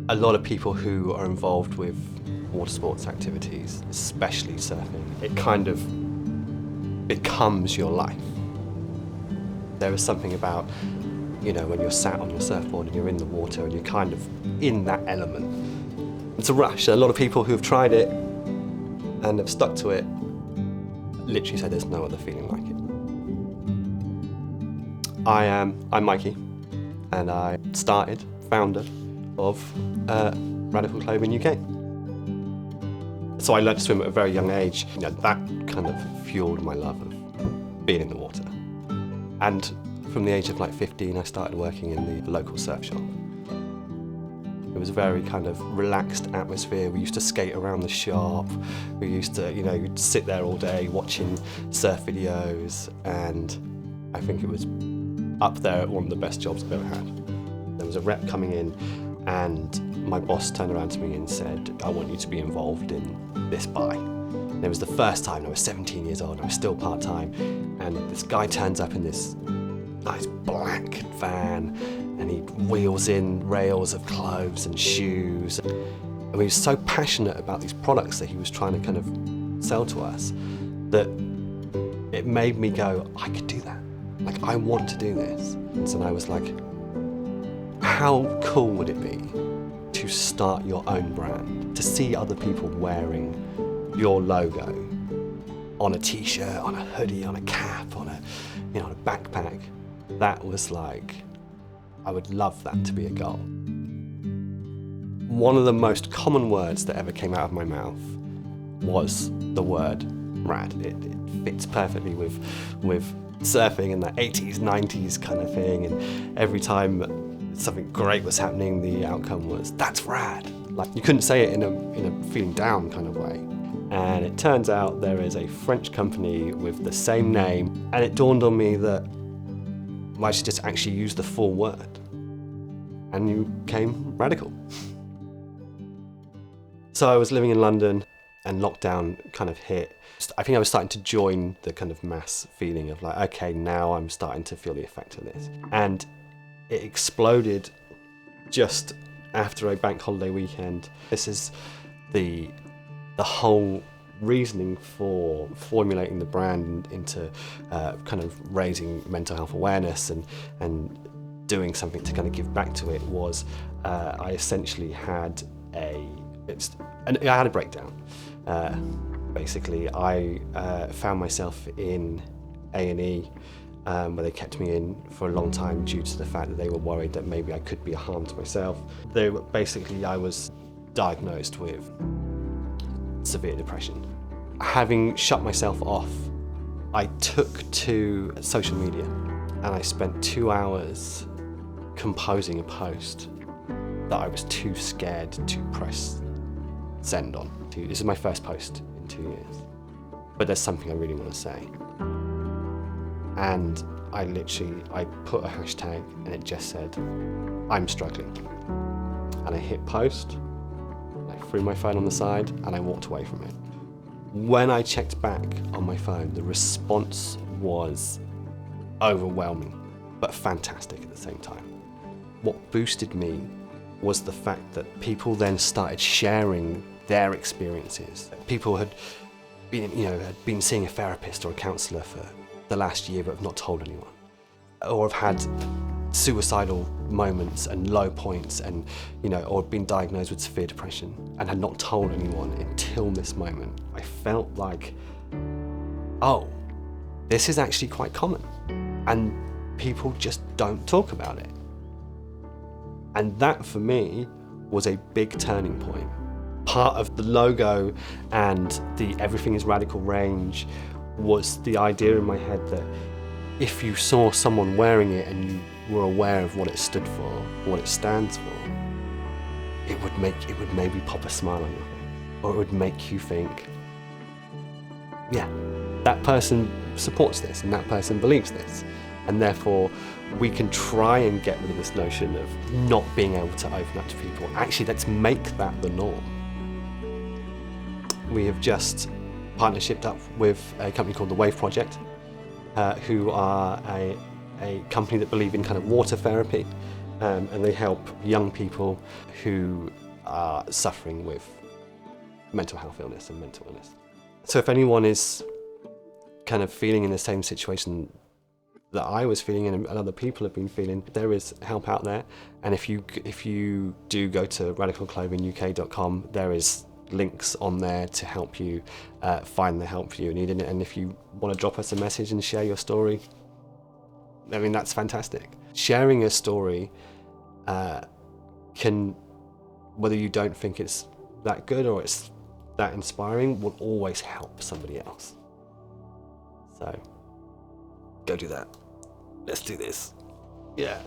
A lot of people who are involved with water sports activities, especially surfing, it kind of becomes your life. There is something about, when you're sat on your surfboard and you're in the water and you're kind of in that element. It's a rush. A lot of people who've tried it and have stuck to it literally say there's no other feeling like it. I'm Mikie, and I founder of Radical Clothing UK. So I learned to swim at a very young age. That kind of fueled my love of being in the water. And from the age of 15, I started working in the local surf shop. It was a very kind of relaxed atmosphere. We used to skate around the shop. We used to, we'd sit there all day watching surf videos, and I think it was up there at one of the best jobs I've ever had. There was a rep coming in, and my boss turned around to me and said, "I want you to be involved in this buy." And it was the first time. I was 17 years old, I was still part-time, and this guy turns up in this nice black van, and he wheels in rails of clothes and shoes. And he was so passionate about these products that he was trying to kind of sell to us that it made me go, I could do that. I want to do this. And so I was like, how cool would it be to start your own brand, to see other people wearing your logo on a t-shirt, on a hoodie, on a cap, on a backpack? That was I would love that to be a goal. One of the most common words that ever came out of my mouth was the word rad. It fits perfectly with surfing and that 80s, 90s kind of thing, and every time something great was happening, the outcome was, that's rad. You couldn't say it in a feeling down kind of way. And it turns out there is a French company with the same name, and it dawned on me that I should just actually use the full word, and you came Radical. So I was living in London, and lockdown kind of hit. I think I was starting to join the kind of mass feeling of okay, now I'm starting to feel the effect of this. And it exploded just after a bank holiday weekend. This is the whole reasoning for formulating the brand into kind of raising mental health awareness and doing something to kind of give back to it was I essentially had a breakdown. Basically, I found myself in A&E where they kept me in for a long time due to the fact that they were worried that maybe I could be a harm to myself. I was diagnosed with severe depression. Having shut myself off, I took to social media and I spent 2 hours composing a post that I was too scared to press send on. This is my first post in 2 years, but there's something I really want to say. And I put a hashtag and it just said, I'm struggling. And I hit post, I threw my phone on the side and I walked away from it. When I checked back on my phone, the response was overwhelming, but fantastic at the same time. What boosted me was the fact that people then started sharing their experiences. People had been seeing a therapist or a counsellor for the last year but have not told anyone, or have had suicidal moments and low points and or been diagnosed with severe depression and had not told anyone until this moment. I felt like, oh, this is actually quite common and people just don't talk about it. And that for me was a big turning point. Part of the logo and the Everything is Radical range was the idea in my head that if you saw someone wearing it and you were aware of what it stood for, what it stands for, it would maybe pop a smile on your face, or it would make you think, yeah, that person supports this and that person believes this, and therefore we can try and get rid of this notion of not being able to open up to people. Actually, let's make that the norm. We have just partnershiped up with a company called the Wave Project, who are a company that believe in kind of water therapy and they help young people who are suffering with mental health illness and mental illness. So if anyone is kind of feeling in the same situation that I was feeling and other people have been feeling, there is help out there. And if you do go to radicalclothinguk.com, there is links on there to help you find the help you need in it. And if you want to drop us a message and share your story, I mean, that's fantastic. Sharing a story can, whether you don't think it's that good or it's that inspiring, will always help somebody else. So go do that. Let's do this. Yeah.